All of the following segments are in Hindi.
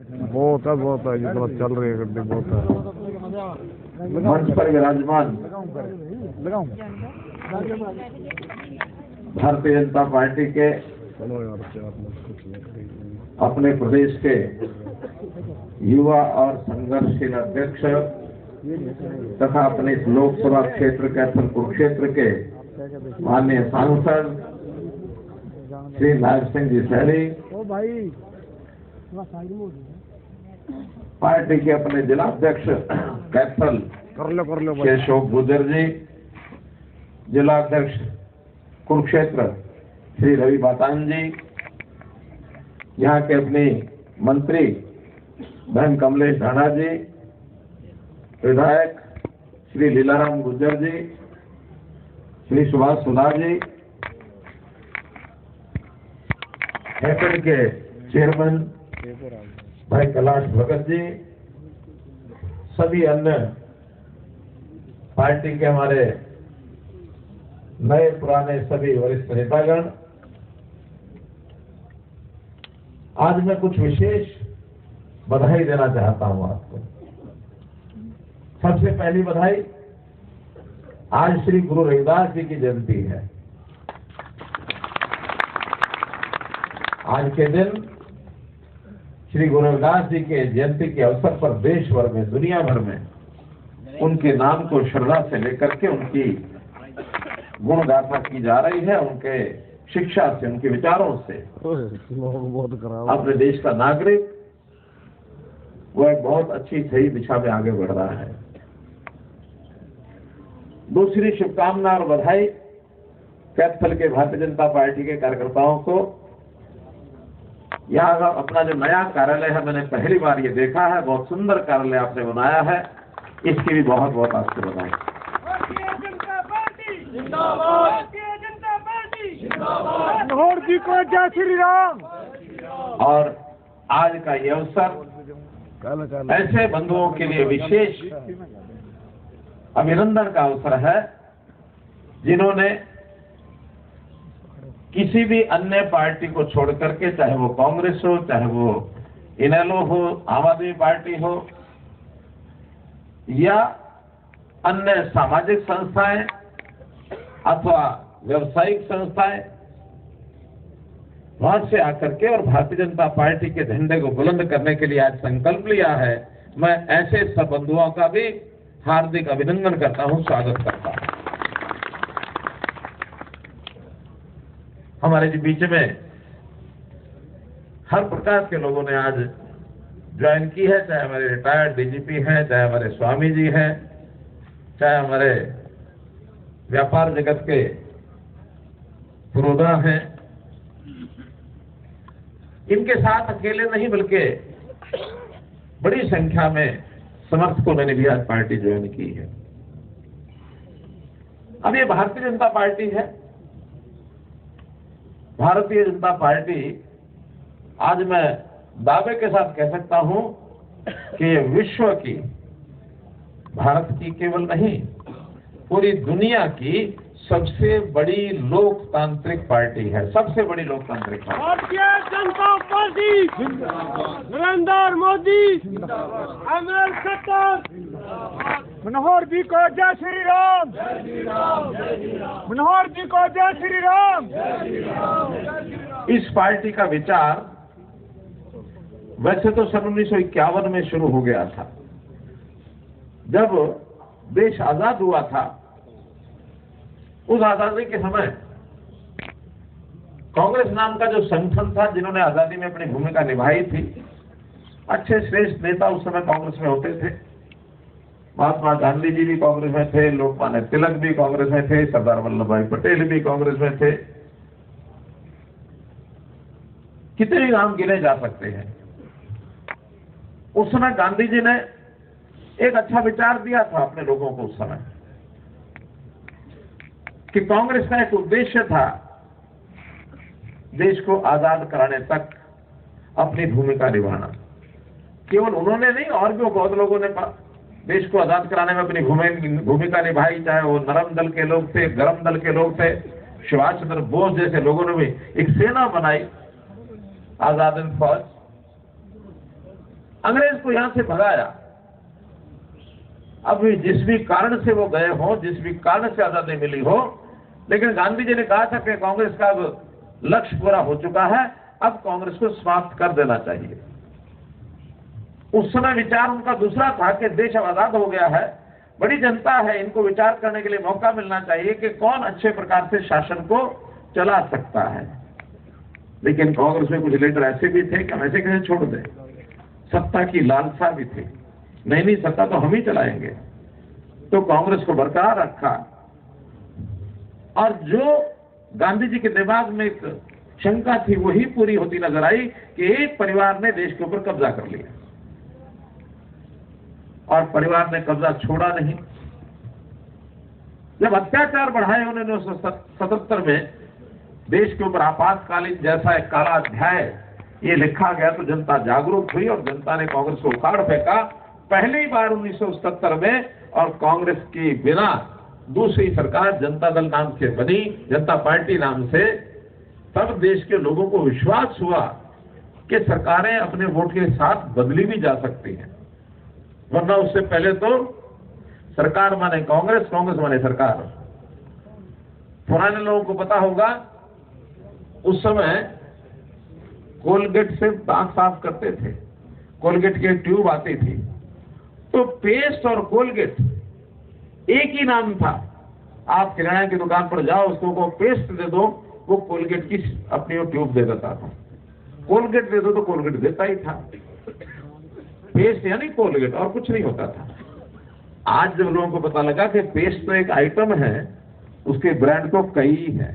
बहुत है जितना चल रही है गड्डी बहुत है। मंच पर विराजमान भारतीय जनता पार्टी के अपने प्रदेश के युवा और संघर्षशील अध्यक्ष तथा अपने इस लोकसभा क्षेत्र कैथल कुरुक्षेत्र के माननीय सांसद श्री नायब सिंह जी सहरी, पार्टी के अपने जिला अध्यक्ष कैथल श्री अशोक गुर्जर जी, जिला अध्यक्ष कुरुक्षेत्र श्री रवि बातान जी, यहाँ के अपने मंत्री बहन कमलेश ढाणा जी, विधायक श्री लीलाराम गुर्जर जी, श्री सुभाष सुधार जी, हैपेड के चेयरमैन भाई कैलाश भगत जी, सभी अन्य पार्टी के हमारे नए पुराने सभी वरिष्ठ नेतागण, आज मैं कुछ विशेष बधाई देना चाहता हूं आपको। सबसे पहली बधाई, आज श्री गुरु रविदास जी की जयंती है। आज के दिन श्री गुरु रविदास जी के जयंती के अवसर पर देश भर में, दुनिया भर में उनके नाम को श्रद्धा से लेकर के उनकी गुण गाथा की जा रही है। उनके शिक्षा से, उनके विचारों से अपने देश का नागरिक वह एक बहुत अच्छी सही दिशा में आगे बढ़ रहा है। दूसरी शुभकामना और बधाई कैथल के भारतीय जनता पार्टी के कार्यकर्ताओं को। यहाँ अपना जो नया कार्यालय है, मैंने पहली बार ये देखा है, बहुत सुंदर कार्यालय आपने बनाया है, इसकी भी बहुत बहुत आपको बधाई। जी को जय श्री राम। और आज का ये अवसर ऐसे बंधुओं के लिए विशेष अभिनंदन का अवसर है जिन्होंने किसी भी अन्य पार्टी को छोड़ करके, चाहे वो कांग्रेस हो, चाहे वो इनेलो हो, आम आदमी पार्टी हो या अन्य सामाजिक संस्थाएं अथवा व्यावसायिक संस्थाएं, वहां से आकर के और भारतीय जनता पार्टी के झंडे को बुलंद करने के लिए आज संकल्प लिया है। मैं ऐसे सब बंधुओं का भी हार्दिक अभिनंदन करता हूं, स्वागत करता हूं। हमारे बीच में हर प्रकार के लोगों ने आज ज्वाइन की है, चाहे हमारे रिटायर्ड डीजीपी हैं, चाहे हमारे स्वामी जी हैं, चाहे हमारे व्यापार जगत के पुरोधा हैं। इनके साथ अकेले नहीं बल्कि बड़ी संख्या में समर्थकों ने भी आज पार्टी ज्वाइन की है। अब ये भारतीय जनता पार्टी है। भारतीय जनता पार्टी आज मैं दावे के साथ कह सकता हूं कि विश्व की, भारत की केवल नहीं, पूरी दुनिया की सबसे बड़ी लोकतांत्रिक पार्टी है, सबसे बड़ी लोकतांत्रिक पार्टी। भारतीय जनता पार्टी नरेंद्र मोदी अमर सत्ता। मनोहर जी को जय श्री राम। मनोहर जी को जय श्री राम। इस पार्टी का विचार वैसे तो सन 1951 में शुरू हो गया था, जब देश आजाद हुआ था। उस आजादी के समय कांग्रेस नाम का जो संगठन था, जिन्होंने आजादी में अपनी भूमिका निभाई थी, अच्छे श्रेष्ठ नेता उस समय कांग्रेस में होते थे। महात्मा गांधी जी भी कांग्रेस में थे, लोकमान्य तिलक भी कांग्रेस में थे, सरदार वल्लभ भाई पटेल भी कांग्रेस में थे। कितने नाम गिने जा सकते हैं। उस समय गांधी जी ने एक अच्छा विचार दिया था अपने लोगों को उस समय, कि कांग्रेस का एक उद्देश्य था देश को आजाद कराने तक अपनी भूमिका निभाना। केवल उन्होंने नहीं, और भी बहुत लोगों ने देश को आजाद कराने में अपनी भूमिका निभाई, चाहे वो नरम दल के लोग थे, गरम दल के लोग थे। सुभाष चंद्र बोस जैसे लोगों ने भी एक सेना बनाई, आजाद हिंद फौज। अंग्रेज को यहां से भगाया। अब जिस भी कारण से वो गए हो, जिस भी कारण से आजादी मिली हो, लेकिन गांधी जी ने कहा था कि कांग्रेस का अब लक्ष्य पूरा हो चुका है, अब कांग्रेस को समाप्त कर देना चाहिए। उस समय विचार उनका दूसरा था कि देश अब आजाद हो गया है, बड़ी जनता है, इनको विचार करने के लिए मौका मिलना चाहिए कि कौन अच्छे प्रकार से शासन को चला सकता है। लेकिन कांग्रेस में कुछ लीडर ऐसे भी थे कि हम ऐसे कैसे छोड़ दें, सत्ता की लालसा भी थी, नहीं सत्ता तो हम ही चलाएंगे। तो कांग्रेस को बरकरार रखा, और जो गांधी जी के दिमाग में एक शंका थी वही पूरी होती नजर आई कि एक परिवार ने देश के ऊपर कब्जा कर लिया, और परिवार ने कब्जा छोड़ा नहीं। जब अत्याचार बढ़ाए उन्होंने 1977 में देश के ऊपर आपातकालीन जैसा एक काला अध्याय ये लिखा गया, तो जनता जागरूक हुई और जनता ने कांग्रेस को उखाड़ फेंका। पहली बार 1977 में, और कांग्रेस की बिना दूसरी सरकार जनता दल नाम से बनी, जनता पार्टी नाम से। तब देश के लोगों को विश्वास हुआ कि सरकारें अपने वोट के साथ बदली भी जा सकती हैं, वरना उससे पहले तो सरकार माने कांग्रेस, कांग्रेस माने सरकार। पुराने लोगों को पता होगा उस समय कोलगेट से दांत साफ करते थे, कोलगेट की ट्यूब आती थी, तो पेस्ट और कोलगेट एक ही नाम था। आप किराना की दुकान पर जाओ, उसको को पेस्ट दे दो, वो कोलगेट की अपनी ट्यूब दे देता था। कोलगेट दे दो तो कोलगेट देता ही था। पेस्ट यानी कोलगेट, और कुछ नहीं होता था। आज जब लोगों को पता लगा कि पेस्ट तो एक आइटम है, उसके ब्रांड तो कई है,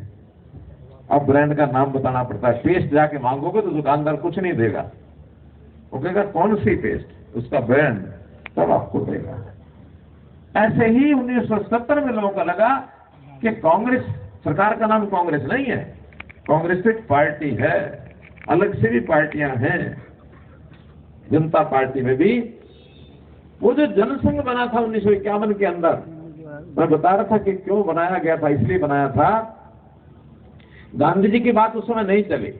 अब ब्रांड का नाम बताना पड़ता है। पेस्ट जाके मांगोगे तो दुकानदार कुछ नहीं देगा, वो कहेगा कौन सी पेस्ट, उसका ब्रांड, तब आपको देगा। ऐसे ही 1970 में लोगों को लगा कि कांग्रेस, सरकार का नाम कांग्रेस नहीं है, कांग्रेस एक पार्टी है, अलग से भी पार्टियां हैं। जनता पार्टी में भी वो जो जनसंघ बना था 1951 के अंदर, मैं बता रहा था कि क्यों बनाया गया था। इसलिए बनाया था, गांधी जी की बात उस समय नहीं चली,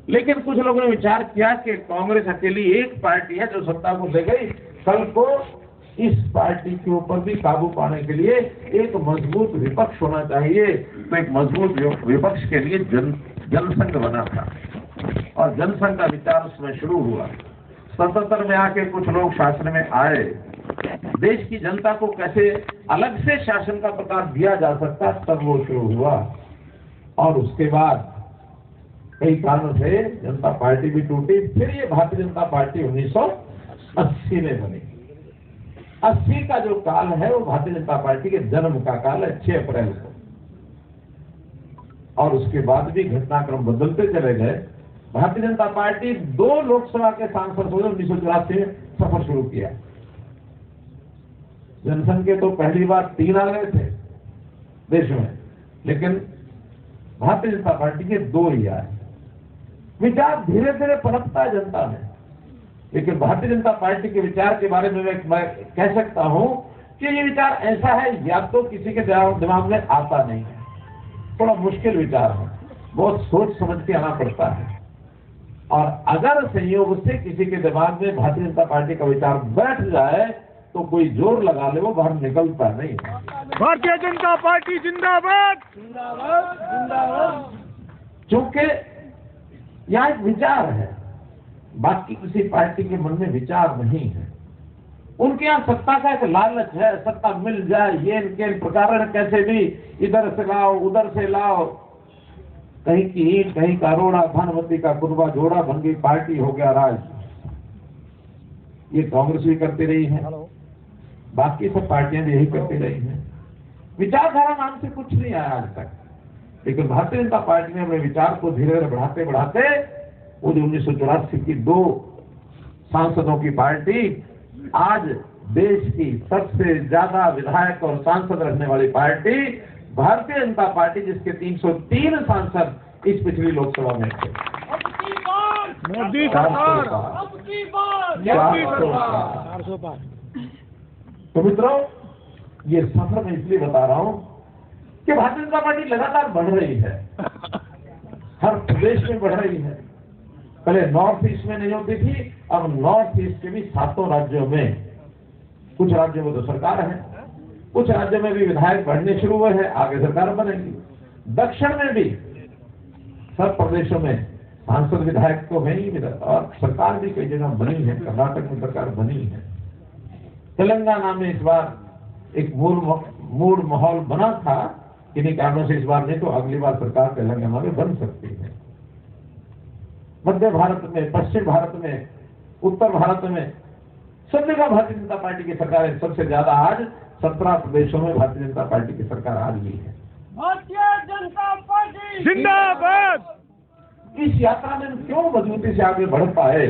लेकिन कुछ लोगों ने विचार किया कि कांग्रेस अकेली एक पार्टी है जो सत्ता को ले गई, कल को इस पार्टी के ऊपर भी काबू पाने के लिए एक मजबूत विपक्ष होना चाहिए। तो एक मजबूत विपक्ष के लिए जनसंघ बना था, और जनसंघ का विचार उसमें शुरू हुआ। 77 में आके कुछ लोग शासन में आए, देश की जनता को कैसे अलग से शासन का प्रकार दिया जा सकता, तब वो शुरू हुआ। और उसके बाद कई कारणों से जनता पार्टी भी टूटी, फिर ये भारतीय जनता पार्टी 1980 में बनी। 80 का जो काल है वो भारतीय जनता पार्टी के जन्म का काल है, 6 अप्रैल को। और उसके बाद भी घटनाक्रम बदलते चले गए। भारतीय जनता पार्टी 2 लोकसभा के सांसद हो 1984 में सफर शुरू किया। जनसंघ के तो पहली बार 3 आ गए थे देश में, लेकिन भारतीय जनता पार्टी के 2 ही आए। विचार धीरे धीरे पनपता है जनता में, लेकिन भारतीय जनता पार्टी के विचार के बारे में मैं कह सकता हूं कि ये विचार ऐसा है, या तो किसी के दिमाग में आता नहीं है, थोड़ा मुश्किल विचार है, बहुत सोच समझ के आना पड़ता है। और अगर संयोग से किसी के दिमाग में भारतीय जनता पार्टी का विचार बैठ जाए तो कोई जोर लगा ले, वो बाहर निकलता नहीं। भारतीय जनता पार्टी जिंदाबाद, जिंदाबाद, जिंदाबाद। क्योंकि यह एक विचार है, बाकी किसी पार्टी के मन में विचार नहीं है। उनके यहाँ सत्ता का एक लालच है, सत्ता मिल जाए, ये इनके प्रकार कैसे भी इधर से लाओ उधर से लाओ, कहीं की ईंट कहीं का रोड़ा, भानुमती का कुनबा जोड़ा, बन गई पार्टी, हो गया राज। ये कांग्रेस भी करती रही है, बाकी सब पार्टियां भी यही करती रही हैं। विचारधारा नाम से कुछ नहीं आया आज तक, लेकिन भारतीय जनता पार्टी ने अपने विचार को धीरे धीरे बढ़ाते बढ़ाते वो जो 1984 की 2 सांसदों की पार्टी आज देश की सबसे ज्यादा विधायक और सांसद रखने वाली पार्टी भारतीय जनता पार्टी, जिसके 303 सांसद इस पिछली लोकसभा में थे। मोदी सरकार, तो मित्रों, ये सफर मैं इसलिए बता रहा हूं कि भारतीय जनता पार्टी लगातार बढ़ रही है, हर प्रदेश में बढ़ रही है। पहले नॉर्थ ईस्ट में नहीं होती थी, अब नॉर्थ ईस्ट के भी 7 राज्यों में, कुछ राज्यों में तो सरकार है, कुछ राज्यों में भी विधायक बढ़ने शुरू हुए हैं, आगे सरकार बनेगी। दक्षिण में भी सब प्रदेशों में सांसद विधायक तो है ही, और सरकार भी कई जगह बनी है। कर्नाटक में सरकार बनी है। तेलंगाना में इस बार एक मूड माहौल बना था, किन्हीं कारणों से इस बार नहीं, तो अगली बार सरकार तेलंगाना में बन सकती है। मध्य भारत में, पश्चिम भारत में, उत्तर भारत में सब जगह भारतीय जनता पार्टी की सरकार है। सबसे ज्यादा आज 17 प्रदेशों में भारतीय जनता पार्टी की सरकार आज भी है। भारतीय जनता पार्टी जिंदाबाद। इस यात्रा में क्यों मजबूती से आगे बढ़ पाए?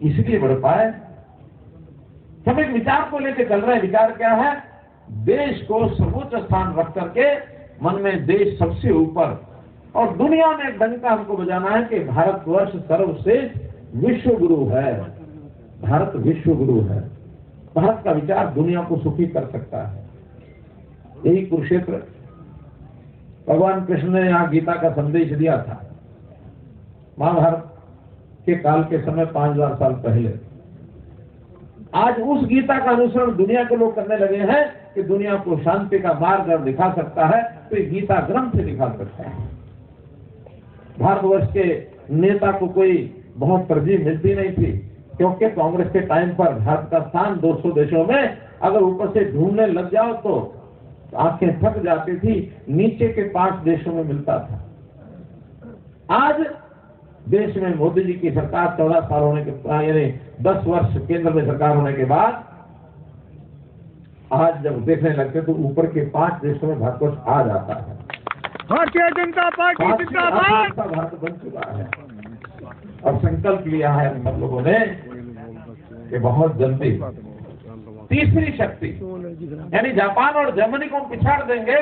इसलिए बढ़ पाए, हम एक विचार को लेकर चल रहे हैं। विचार क्या है? देश को सर्वोच्च स्थान रख करके मन में देश सबसे ऊपर, और दुनिया में एक डंका हमको बजाना है कि भारतवर्ष सर्वश्रेष्ठ विश्व गुरु है। भारत विश्व गुरु है। भारत का विचार दुनिया को सुखी कर सकता है। यही कुरुक्षेत्र भगवान कृष्ण ने यहाँ गीता का संदेश दिया था, महाभारत के काल के समय 5000 साल पहले। आज उस गीता का अनुसरण दुनिया के लोग करने लगे हैं कि दुनिया को शांति का मार्ग अगर दिखा सकता है तो ये गीता ग्रंथ से दिखा सकता है। भारतवर्ष के नेता को कोई बहुत तरजीह मिलती नहीं थी, क्योंकि कांग्रेस के टाइम पर भारत का स्थान 200 देशों में अगर ऊपर से ढूंढने लग जाओ तो आंखें थक जाती थी, नीचे के 5 देशों में मिलता था। आज देश में मोदी जी की सरकार 14 साल होने के, यानी 10 वर्ष केंद्र में सरकार होने के बाद आज जब देखने लगते तो ऊपर के 5 देशों में भारतवर्ष आ जाता है। भारतीय जनता पार्टी जिंदाबाद। भारत बन चुका है और संकल्प लिया है हम लोगों ने कि बहुत जल्दी तीसरी शक्ति यानी जापान और जर्मनी को पिछाड़ देंगे।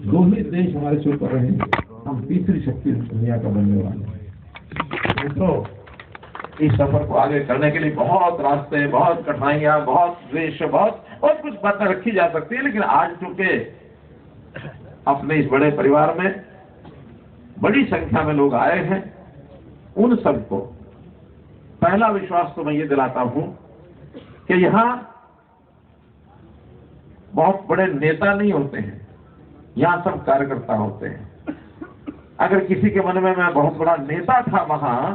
2 ही देश हमारे से ऊपर रहेंगे, हम तीसरी शक्ति दुनिया का बनने वाले हैं। तो इस सफर को आगे करने के लिए बहुत रास्ते, बहुत कठिनाइयां, बहुत द्वेष, बहुत और कुछ बातें रखी जा सकती है, लेकिन आज चूंकि अपने इस बड़े परिवार में बड़ी संख्या में लोग आए हैं, उन सबको पहला विश्वास तो मैं ये दिलाता हूं कि यहां बहुत बड़े नेता नहीं होते हैं, यहां सब कार्यकर्ता होते हैं। अगर किसी के मन में मैं बहुत बड़ा नेता था वहां,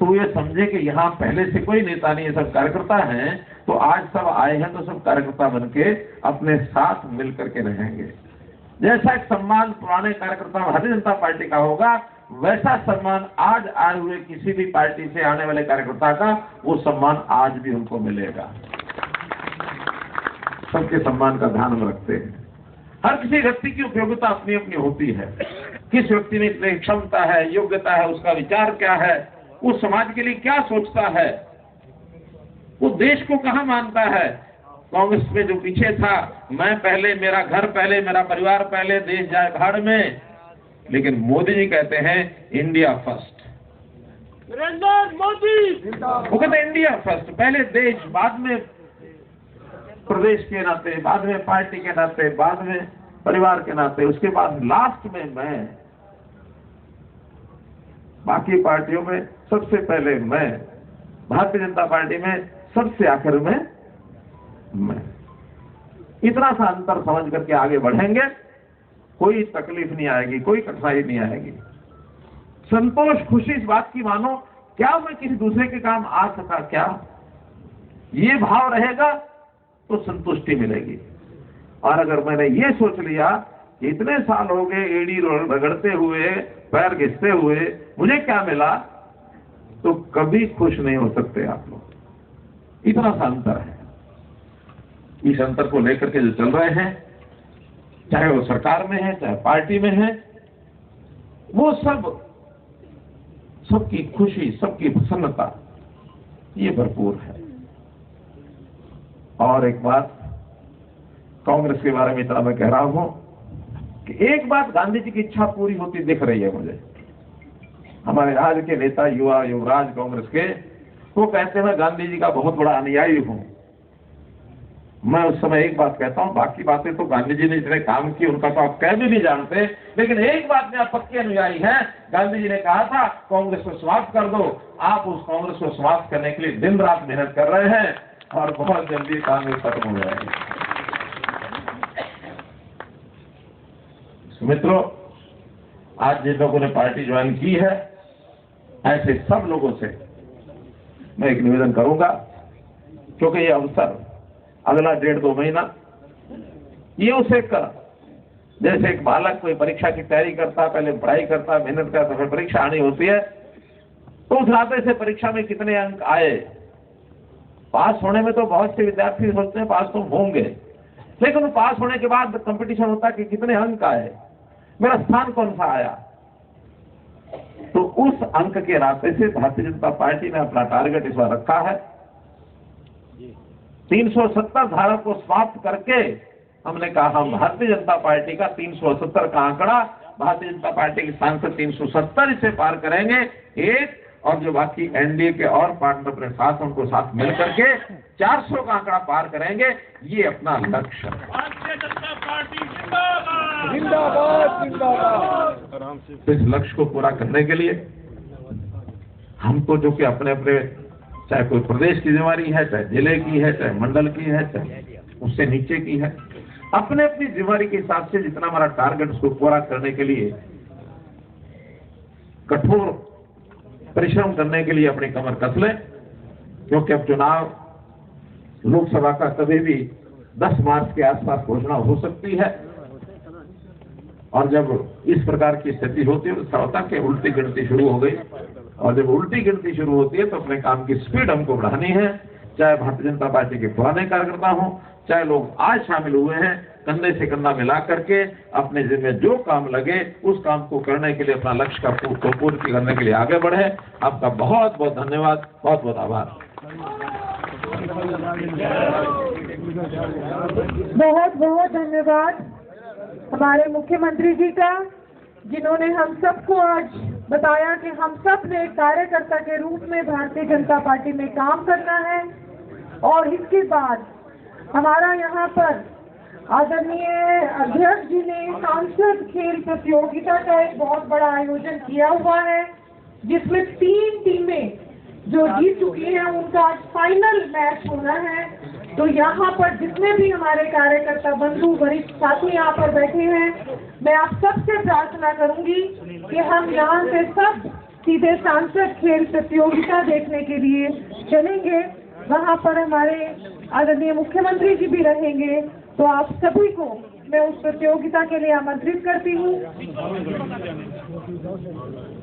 तो ये समझे कि यहां पहले से कोई नेता नहीं है, सब कार्यकर्ता हैं। तो आज सब आए हैं तो सब कार्यकर्ता बनके अपने साथ मिल करके रहेंगे। जैसा एक सम्मान पुराने कार्यकर्ता भारतीय जनता पार्टी का होगा, वैसा सम्मान आज आए हुए किसी भी पार्टी से आने वाले कार्यकर्ता का, वो सम्मान आज भी उनको मिलेगा। सबके सम्मान का ध्यान हम रखते हैं। हर किसी व्यक्ति की उपयोगिता अपनी अपनी होती है। किस व्यक्ति में कितनी क्षमता है, योग्यता है, उसका विचार क्या है, वो समाज के लिए क्या सोचता है, वो देश को कहां मानता है। कांग्रेस में जो पीछे था, मैं पहले, मेरा घर पहले, मेरा परिवार पहले, देश जाए भाड़ में, लेकिन मोदी जी कहते हैं इंडिया फर्स्ट। नरेंद्र मोदी वो कहते हैं इंडिया फर्स्ट, पहले देश, बाद में प्रदेश के नाते, बाद में पार्टी के नाते, बाद में परिवार के नाते, उसके बाद लास्ट में मैं। बाकी पार्टियों में सबसे पहले मैं, भारतीय जनता पार्टी में सबसे आखिर में मैं। इतना सा अंतर समझ करके आगे बढ़ेंगे, कोई तकलीफ नहीं आएगी, कोई कठिनाई नहीं आएगी। संतोष, खुशी इस बात की मानो, क्या मैं किसी दूसरे के काम आ सका, क्या ये भाव रहेगा तो संतुष्टि मिलेगी। और अगर मैंने ये सोच लिया कि इतने साल हो गए एड़ी रगड़ते हुए, पैर घिसते हुए, मुझे क्या मिला, तो कभी खुश नहीं हो सकते आप लोग। इतना सा अंतर है। इस अंतर को लेकर के जो चल रहे हैं, चाहे वो सरकार में है, चाहे पार्टी में है, वो सबकी खुशी, सबकी प्रसन्नता ये भरपूर है। और एक बात कांग्रेस के बारे में इतना मैं कह रहा हूं कि एक बात गांधी जी की इच्छा पूरी होती दिख रही है मुझे। हमारे आज के नेता, युवा युवराज कांग्रेस के, वो कहते हैं मैं गांधी जी का बहुत बड़ा अनुयायी हूं। मैं उस समय एक बात कहता हूँ, बाकी बातें तो गांधी जी ने जितने काम किए उनका तो आप कह भी नहीं जानते, लेकिन एक बात में आप पक्के अनुयायी हैं। गांधी जी ने कहा था कांग्रेस को समाप्त कर दो। आप उस कांग्रेस को समाप्त करने के लिए दिन रात मेहनत कर रहे हैं और बहुत जल्दी कांग्रेस खत्म हो जाएगी। मित्रों, आज जिन लोगों ने पार्टी ज्वाइन की है, ऐसे सब लोगों से मैं एक निवेदन करूंगा, क्योंकि ये अवसर अगला 1.5-2 महीना ये उसे जैसे एक बालक कोई परीक्षा की तैयारी करता, पहले पढ़ाई करता, मेहनत करता, फिर परीक्षा आनी होती है, तो उस नाते से परीक्षा में कितने अंक आए, पास होने में तो बहुत से विद्यार्थी सोचते हैं पास तो होंगे, लेकिन पास होने के बाद कंपटीशन होता है कि कितने अंक आए, मेरा स्थान कौन सा आया। तो उस अंक के रास्ते से भारतीय जनता पार्टी ने अपना टारगेट इस बार रखा है। 370 धारा को समाप्त करके हमने कहा हम भारतीय जनता पार्टी का 370 का आंकड़ा, भारतीय जनता पार्टी के सांसद 370 इसे पार करेंगे एक, और जो बाकी एनडीए के और पार्टनर अपने साथ उनको साथ मिल करके 400 का आंकड़ा पार करेंगे। ये अपना लक्ष्य है। भारतीय जनता पार्टी जिंदाबाद जिंदाबाद जिंदाबाद। इस लक्ष्य को पूरा करने के लिए हमको जो कि अपने अपने, चाहे कोई प्रदेश की जिम्मेवारी है, चाहे जिले की है, चाहे मंडल की है, चाहे उससे नीचे की है, अपने अपनी जिम्मेवारी के हिसाब से जितना हमारा टारगेट उसको पूरा करने के लिए कठोर परिश्रम करने के लिए अपनी कमर कस लें। क्योंकि अब चुनाव लोकसभा का कभी भी 10 मार्च के आसपास घोषणा हो सकती है, और जब इस प्रकार की स्थिति होती है तो सत्ता के उल्टी गिनती शुरू हो गई, और जब उल्टी गिनती शुरू होती है तो अपने काम की स्पीड हमको बढ़ानी है। चाहे भारतीय जनता पार्टी के पुराने कार्यकर्ता हों, चाहे लोग आज शामिल हुए हैं, कंधे से कंधा मिला करके अपने जिम्मे जो काम लगे उस काम को करने के लिए, अपना लक्ष्य का पूर्ति करने के लिए आगे बढ़े। आपका बहुत बहुत धन्यवाद, बहुत बहुत आभार। बहुत बहुत धन्यवाद हमारे मुख्यमंत्री जी का, जिन्होंने हम सबको आज बताया कि हम सब ने कार्यकर्ता के रूप में भारतीय जनता पार्टी में काम करना है। और इसके बाद हमारा यहाँ पर आदरणीय अध्यक्ष जी ने सांसद खेल प्रतियोगिता का एक बहुत बड़ा आयोजन किया हुआ है, जिसमें 3 टीमें जो जीत चुकी हैं उनका आज फाइनल मैच होना है। तो यहाँ पर जितने भी हमारे कार्यकर्ता बंधु वरिष्ठ साथी यहाँ पर बैठे हैं, मैं आप सबसे प्रार्थना करूंगी कि हम यहाँ से सब सीधे सांसद खेल प्रतियोगिता देखने के लिए चलेंगे। वहाँ पर हमारे आदरणीय मुख्यमंत्री जी भी रहेंगे, तो आप सभी को मैं उस प्रतियोगिता के लिए आमंत्रित करती हूँ।